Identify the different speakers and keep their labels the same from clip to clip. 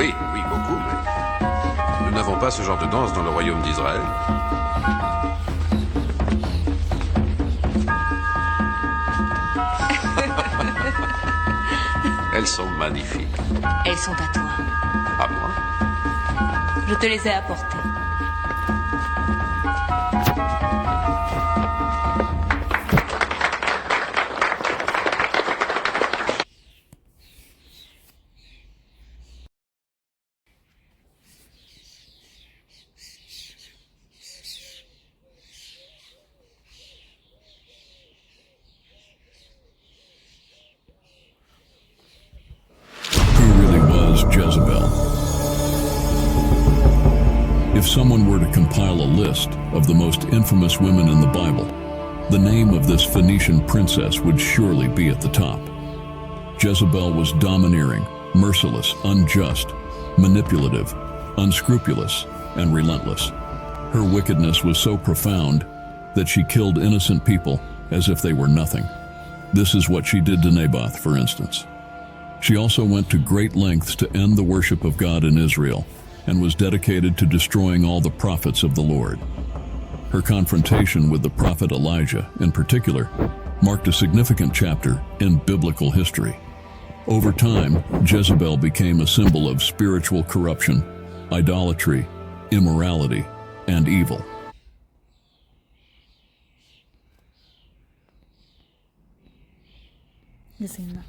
Speaker 1: Oui, oui, beaucoup, mais nous n'avons pas ce genre de danse dans le royaume d'Israël. Elles sont magnifiques.
Speaker 2: Elles sont à toi.
Speaker 1: À moi?
Speaker 2: Je te les ai apportées.
Speaker 3: Who really was Jezebel? If someone were to compile a list of the most infamous women in the Bible, the name of this Phoenician princess would surely be at the top. Jezebel was domineering, merciless, unjust, manipulative, unscrupulous, and relentless. Her wickedness was so profound that she killed innocent people as if they were nothing. This is what she did to Naboth, for instance. She also went to great lengths to end the worship of God in Israel and was dedicated to destroying all the prophets of the Lord. Her confrontation with the prophet Elijah, in particular, marked a significant chapter in biblical history. Over time, Jezebel became a symbol of spiritual corruption, idolatry, immorality, and evil.
Speaker 4: Desenha.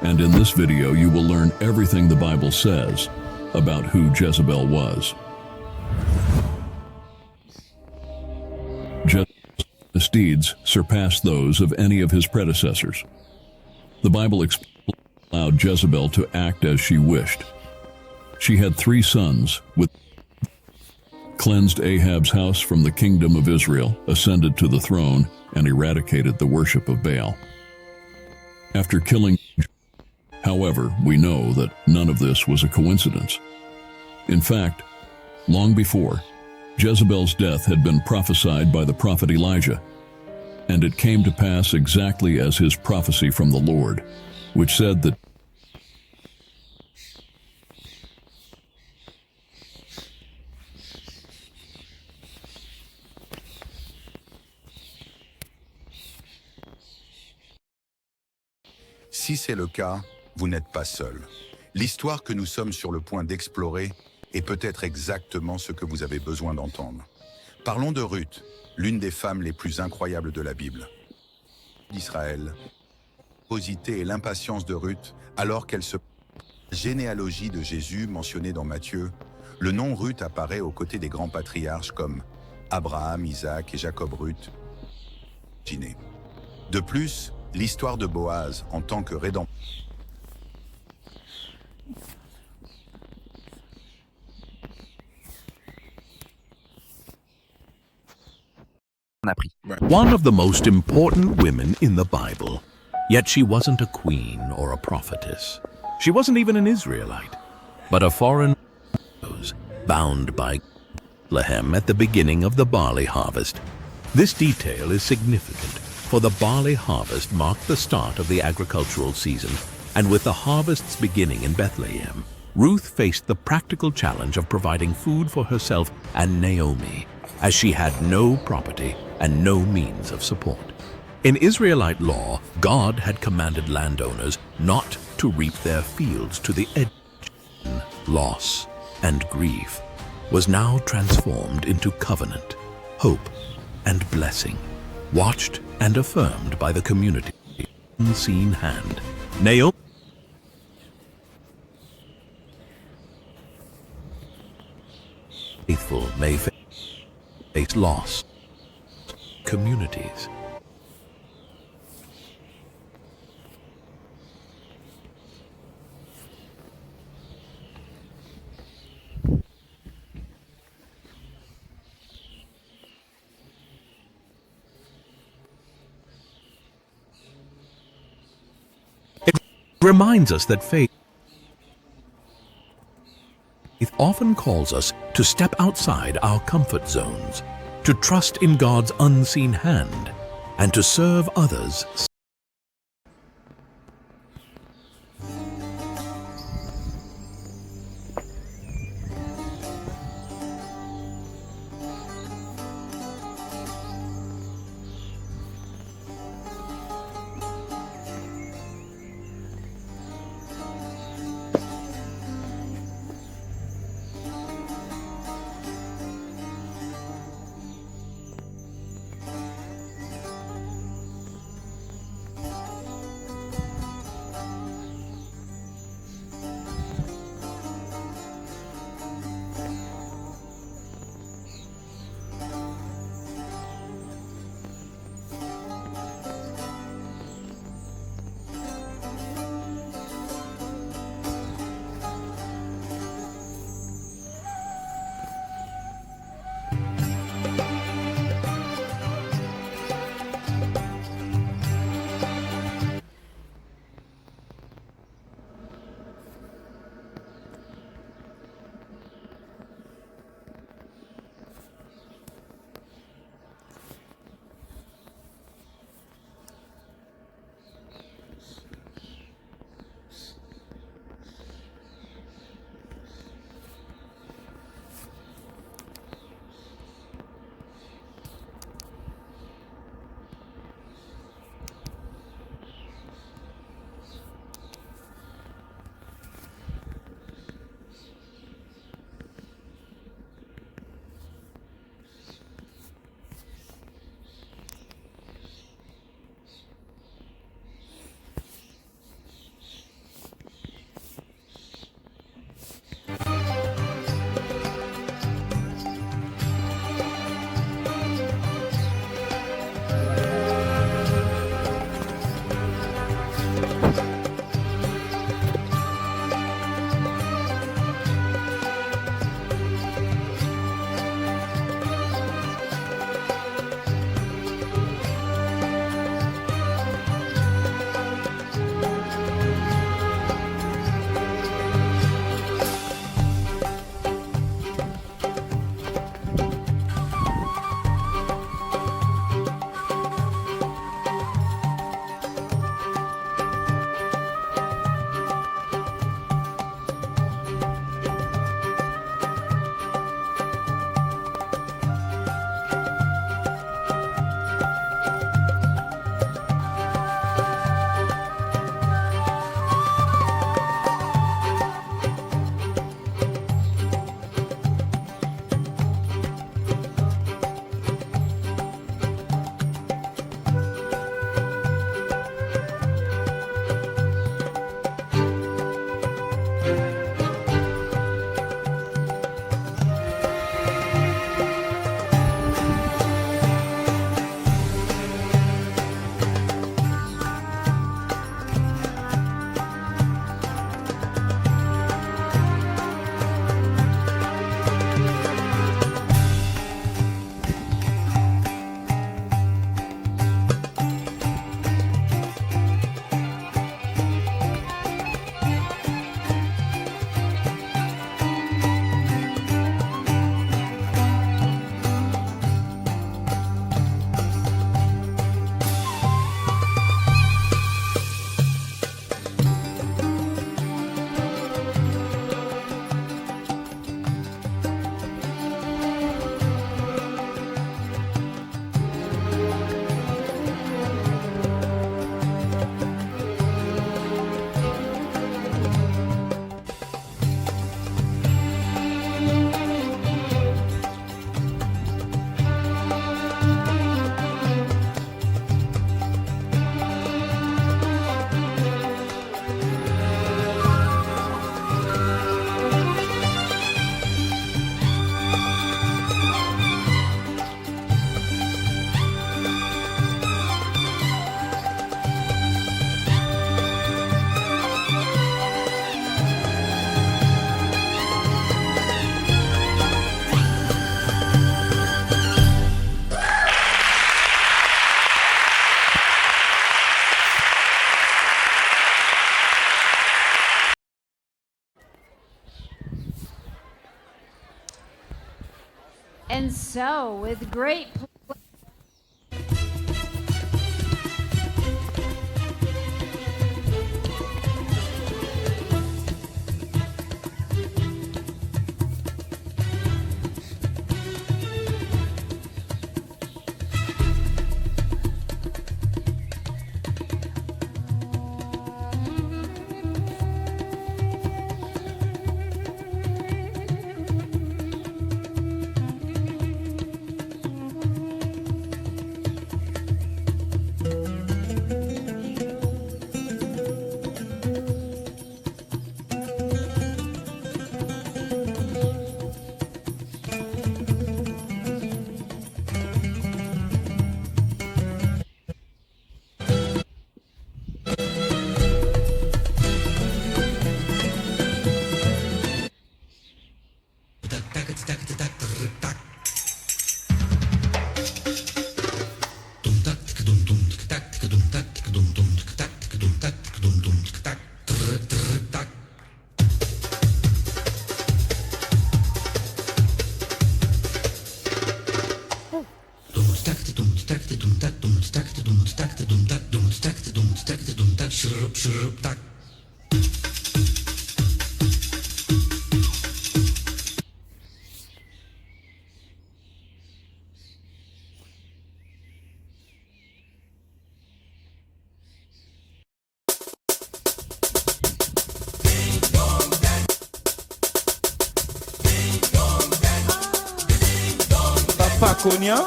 Speaker 3: And in this video, you will learn everything the Bible says about who Jezebel was. Jezebel's deeds surpassed those of any of his predecessors. The Bible allowed Jezebel to act as she wished. She had 3 sons, with cleansed Ahab's house from the kingdom of Israel, ascended to the throne, and eradicated the worship of Baal. After killing, however, we know that none of this was a coincidence. In fact, long before, Jezebel's death had been prophesied by the prophet Elijah, and it came to pass exactly as his prophecy from the Lord, which said that
Speaker 5: Si c'est le cas, vous n'êtes pas seul. L'histoire que nous sommes sur le point d'explorer est peut-être exactement ce que vous avez besoin d'entendre. Parlons de Ruth, l'une des femmes les plus incroyables de la Bible. D'Israël, posité et l'impatience de Ruth, alors qu'elle se... Généalogie de Jésus mentionnée dans Matthieu, le nom Ruth apparaît aux côtés des grands patriarches comme Abraham, Isaac et Jacob Ruth. De plus, l'histoire de Boaz en tant que rédempteur
Speaker 6: One of the most important women in the Bible. Yet she wasn't a queen or a prophetess. She wasn't even an Israelite, but a foreign bound by Bethlehem at the beginning of the barley harvest. This detail is significant, for the barley harvest marked the start of the agricultural season, and with the harvests beginning in Bethlehem, Ruth faced the practical challenge of providing food for herself and Naomi, as she had no property and no means of support. In Israelite law, God had commanded landowners not to reap their fields to the edge. Loss and grief was now transformed into covenant, hope, and blessing. watched and affirmed by the community. Unseen hand. Naomi. Faithful may face loss. Communities. It reminds us that faith often calls us to step outside our comfort zones, to trust in God's unseen hand, and to serve others.
Speaker 4: so, with great
Speaker 7: Papa Konya,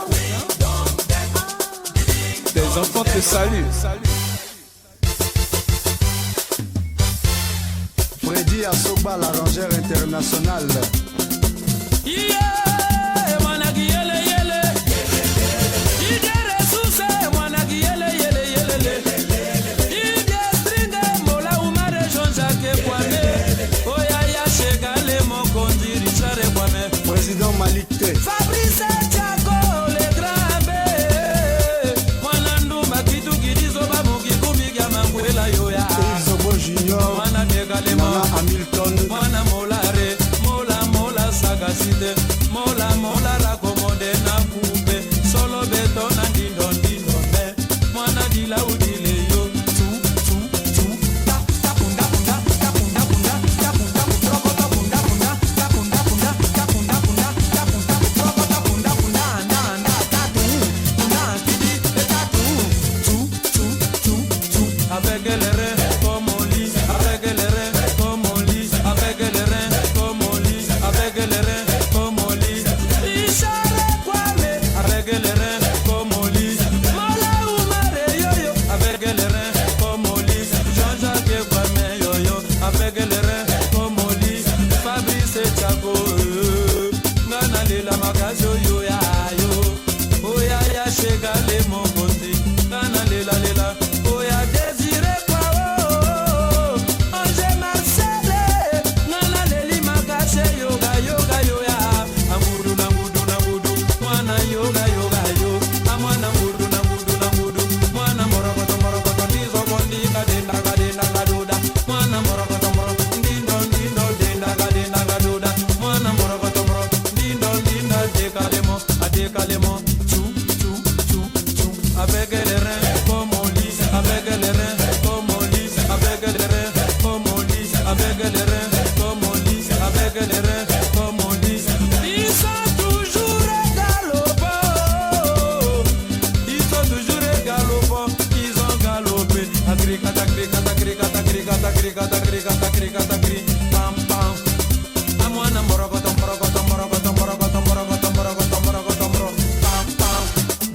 Speaker 7: tes enfants te saluent.
Speaker 8: Freddy Asoba, l'arrangeur international. Président Malik T.
Speaker 7: Fabrice Tchako, le Grambe. Mwanandu makitu kidizo bamuki kumiga mangwela yoya.
Speaker 8: Izobo Junior.
Speaker 7: Mwana Negalema.
Speaker 8: Nana Hamilton.
Speaker 7: Mwana Molare. Mola Sagasite. Mola la commode na coupe. Solo beto na dindo me. Mwana dila udile yo.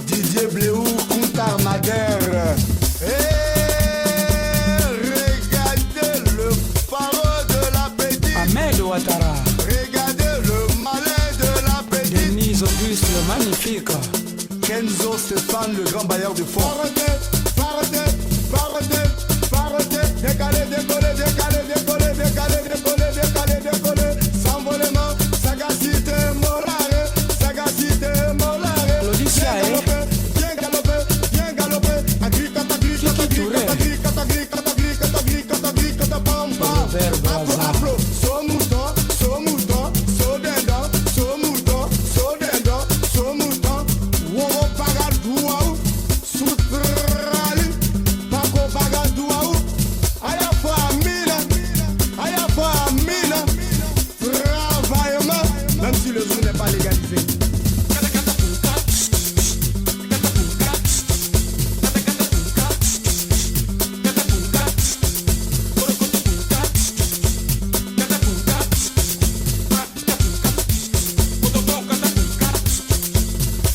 Speaker 8: Didier Bléou, Kunta Maguire. Regardez le phare de la petite.
Speaker 7: Ahmed Ouattara.
Speaker 8: Regardez le malin de la petite.
Speaker 7: Denise Auguste, le magnifique.
Speaker 8: Kenzo Stéphane, le grand bailleur de fonds. Décalé, s'envolement, sagacité, molare.
Speaker 7: L'Odyssée,
Speaker 8: Bien galopé, so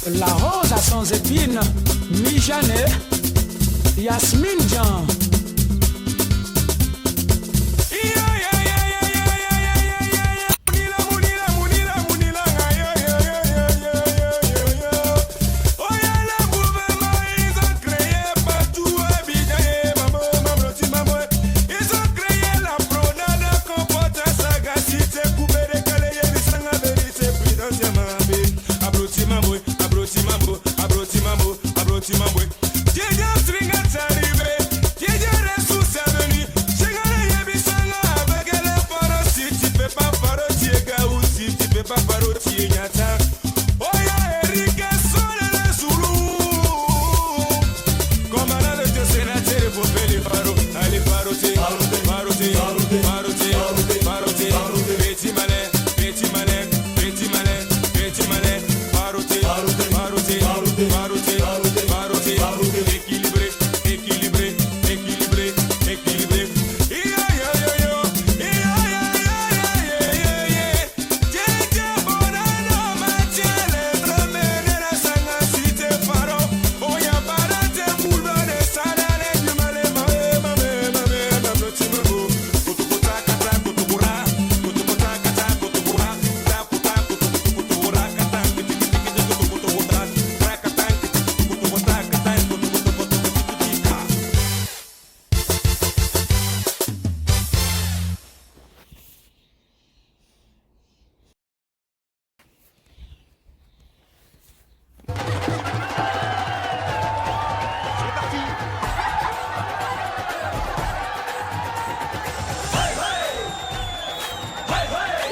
Speaker 7: La rose à sans épines, mi-janet, Yasmine Jean.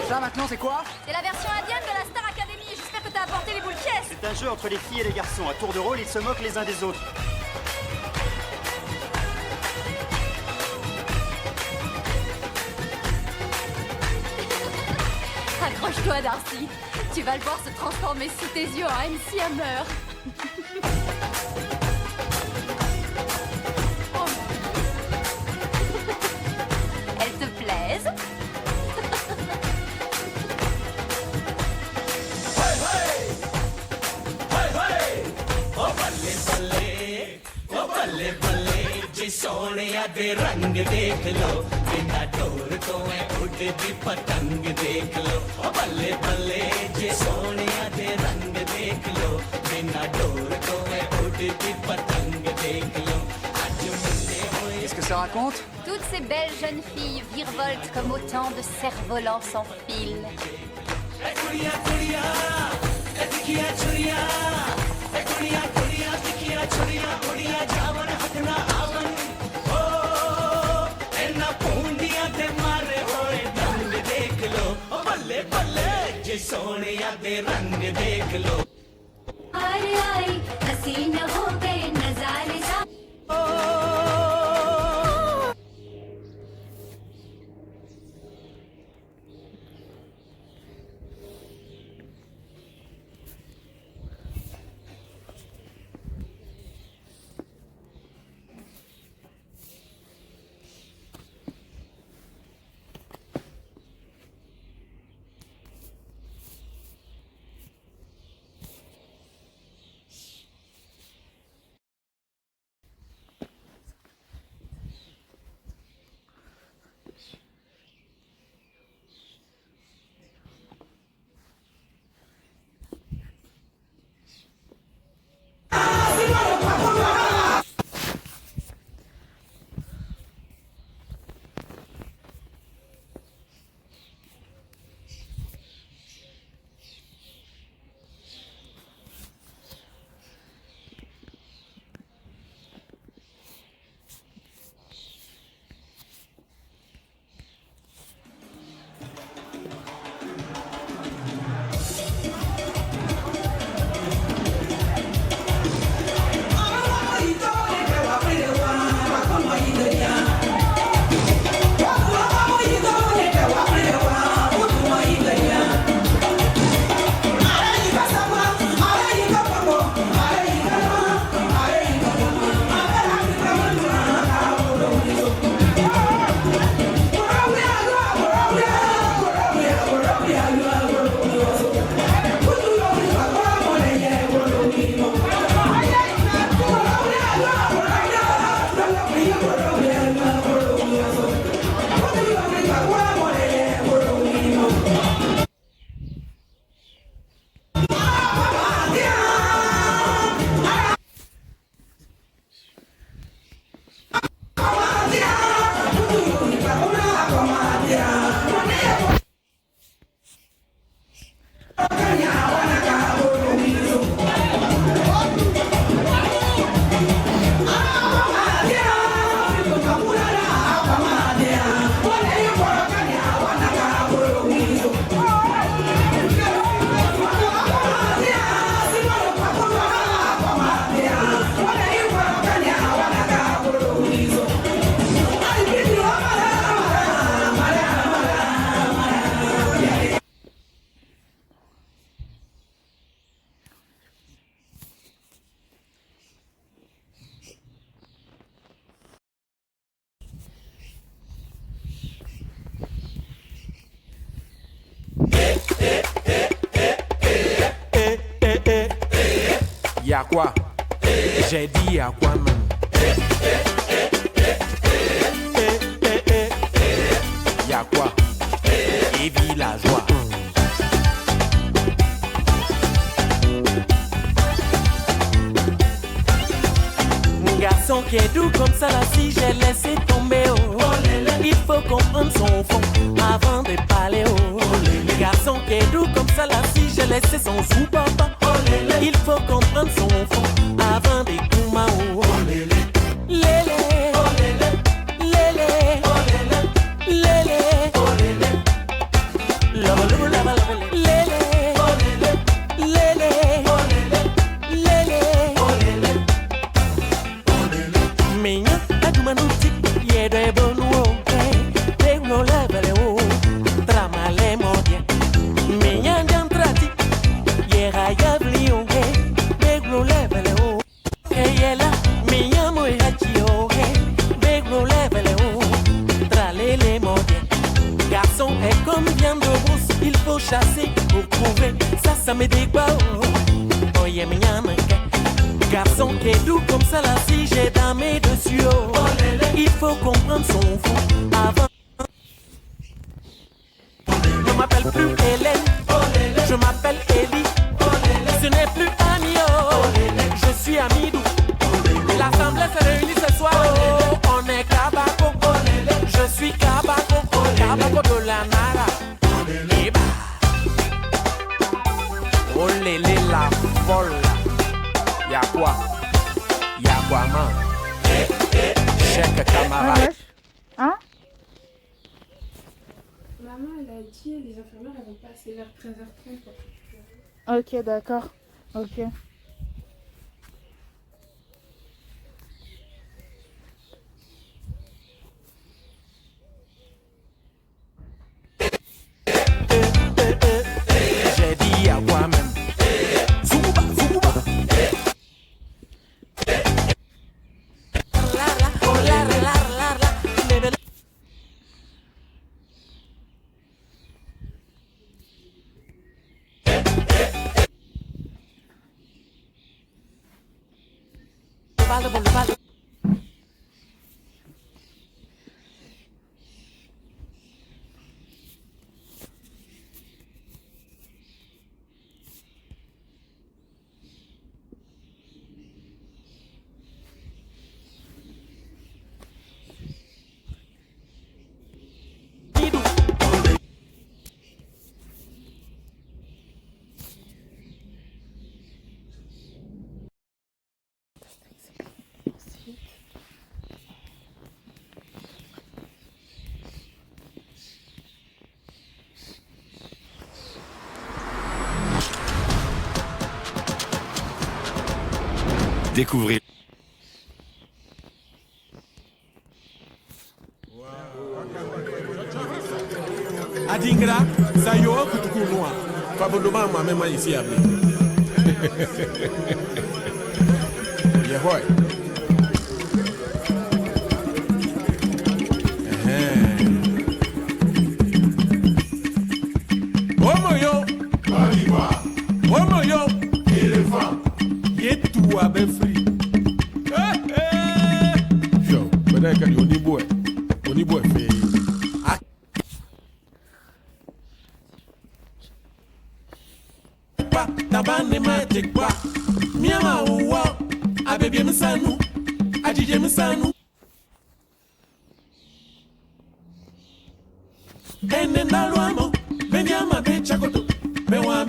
Speaker 4: Ça maintenant c'est quoi?
Speaker 9: C'est la version indienne de la Star Academy. J'espère que t'as apporté les boules pièces.
Speaker 4: C'est un jeu entre les filles et les garçons. À tour de rôle, ils se moquent les uns des autres.
Speaker 9: Accroche-toi, Darcy. Tu vas le voir se transformer sous tes yeux en MC Hammer. Oh. Elles te plaisent?
Speaker 10: Sonia दे रंग देख लो बिना डोर तो है उड़ती पतंग देख लो बल्ले बल्ले जे सोनिया दे रंग देख लो बिना डोर तो है उड़ती पतंग देख लो आज मिलते हुए
Speaker 4: Qu'est-ce que ça raconte?
Speaker 9: Toutes ces belles jeunes filles virevoltent comme autant de cerfs-volants sans fil.
Speaker 10: कुड़िया कुड़िया दिखिया छुरिया कुड़िया कुड़िया दिखिया छुरिया उड़िया जावन हटना आवन ओ एना पूंडिया दे मारे होए रंग देख लो बल्ले बल्ले जे सोनिया दे रंग देख लो
Speaker 9: आई आई हसीन हो गए नजारे सा
Speaker 7: Y'a quoi? J'ai dit y'a quoi même? Y'a quoi? Et villageois.
Speaker 11: Garçon qui est doux comme ça là, si j'ai laissé tomber oh. Il faut comprendre son fond avant de parler oh. Garçon qui est doux comme ça là, si j'ai laissé son sous papa il faut comprendre son fond avant de kouma oh. Lélé, lélé, lélé, lava lava lava lava lélé, lélé, lélé. Minha adumanuti yede bonu te no levele o tramale modie minha dantrati yera yabli o te no levele o yela minha moyachi o te no levele o tralele modie garçon est comme viande de brousse il faut chasser pour trouver ça me dit quoi oh oye minha manque. Garçon qui est doux comme ça là, si j'ai damé dessus oh. Il faut comprendre son fond avant. Je m'appelle plus Hélène, je m'appelle Ellie. Ce n'est plus Annie oh. Je suis Amidou. L'assemblée se réunit ce soir oh. On est Kabako, je suis Kabako, Kabako de la Nara. Et bah, oh lélé la folle. Y'a quoi? Y'a quoi, man? Chèque camarade.
Speaker 12: Hein?
Speaker 13: Maman, elle a dit les infirmières, elles vont passer vers 13h30.
Speaker 12: Ok, d'accord. Ok.
Speaker 7: J'ai dit à quoi même? Zouba, Zouba.
Speaker 14: Découvrez.
Speaker 7: Adingra, ça y est, kutukunua. Fabodoma m'a même ici à lui. Yehoy. Omoyo. Omoyo. Éléphant. Yetu abe free. Yo, but I only boy fe. Pa tabane magic pa. Miama uwa. Abebe msanu. Ajije msanu. Ene naluamo. Benyama be chakoto. Bewa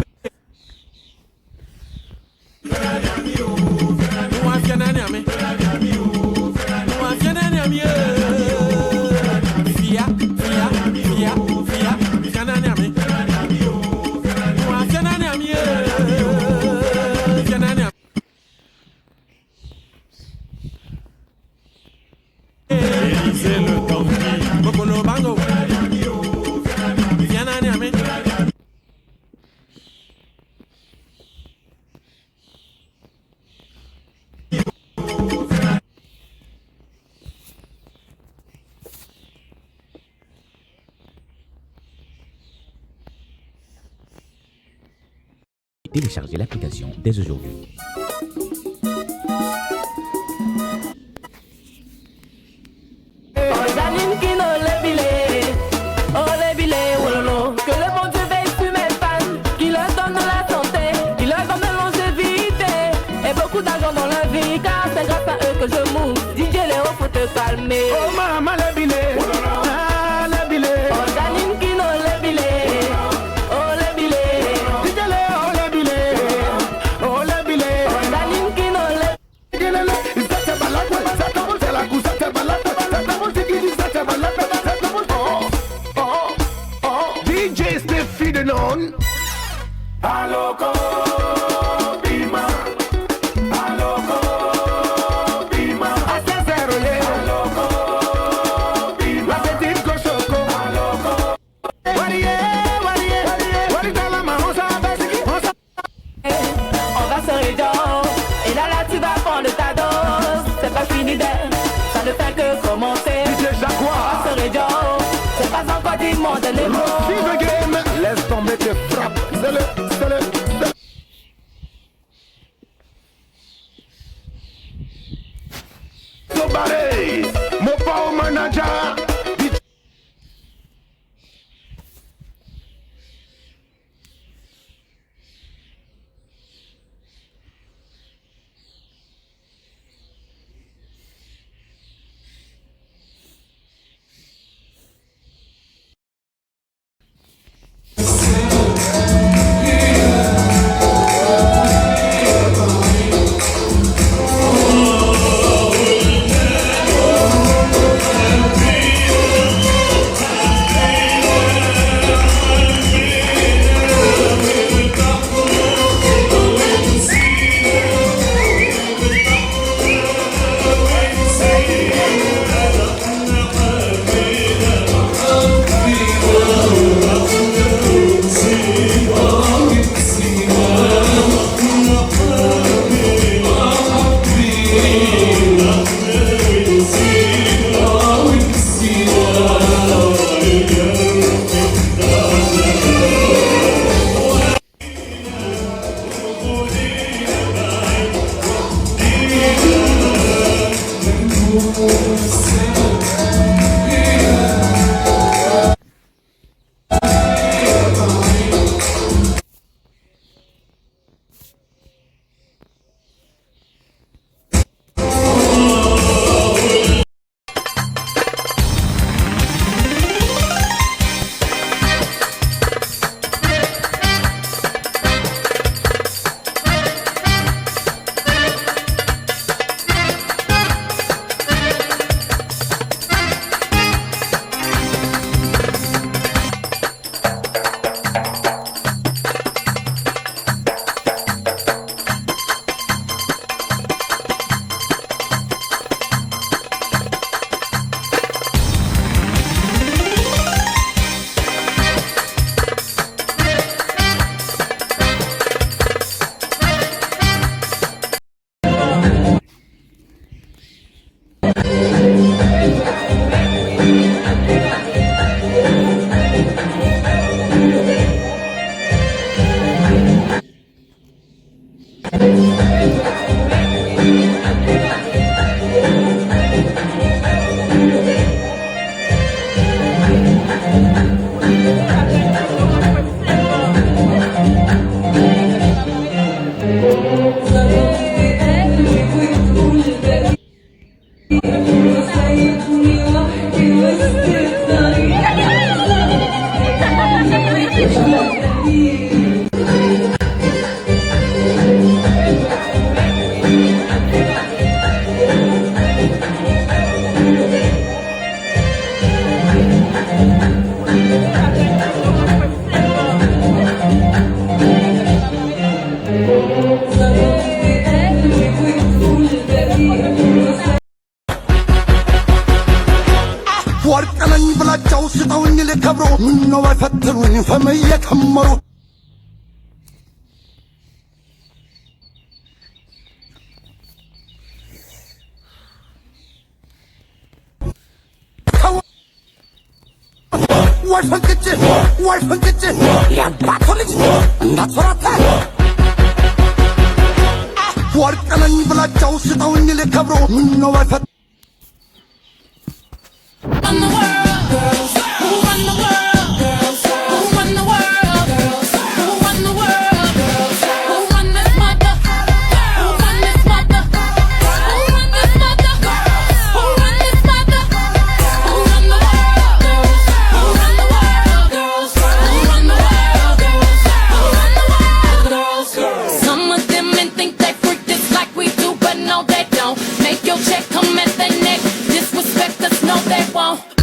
Speaker 15: Téléchargez l'application dès aujourd'hui.
Speaker 11: beaucoup d'argent dans la vie, car c'est grâce à eux que je move. DJ Léo, faut te calmer.
Speaker 10: Oh maman, le billet. Ah, le billet.
Speaker 11: Oh Danine Kino, le billet. Oh le billet.
Speaker 10: DJ Léo, le billet. Oh le billet.
Speaker 11: Oh Danine Kino, le
Speaker 10: DJ Steffi de non. Aloko Bima. Aloko Bima. Asesero ye. Aloko Bima. La petite cochoco. Aloko. Warie, warie, warie dans la main, on s'abaisse, on s'abaisse.
Speaker 11: on va se réjouir. Et là tu vas prendre ta dose. C'est pas fini d'être, ça ne fait que commencer.
Speaker 10: DJ Jacquois.
Speaker 11: On va se réjouir. C'est pas encore du monde les mots.
Speaker 10: Vive game. Laisse tomber tes frappes. C'est le. Nobody, mon pauvre manager. ወርቅነኝ ብላቸው ስጠውኝ ልከብሮ ምነው አይፈትኑኝ ፈመዬ ከመሩ ወይ ፈንቅጭ ያባቶ ልጅ እንዳትፈራታ ወርቅነኝ ብላቸው ስጠውኝ ልከብሮ ምነው አይፈት
Speaker 14: Run the world, girls. Who run the world, girls? Who run the world, girls? Who run the world, girls? Who run this mother? Who run this mother? no they don't. Make your check come at their neck. Disrespect us, no they won't.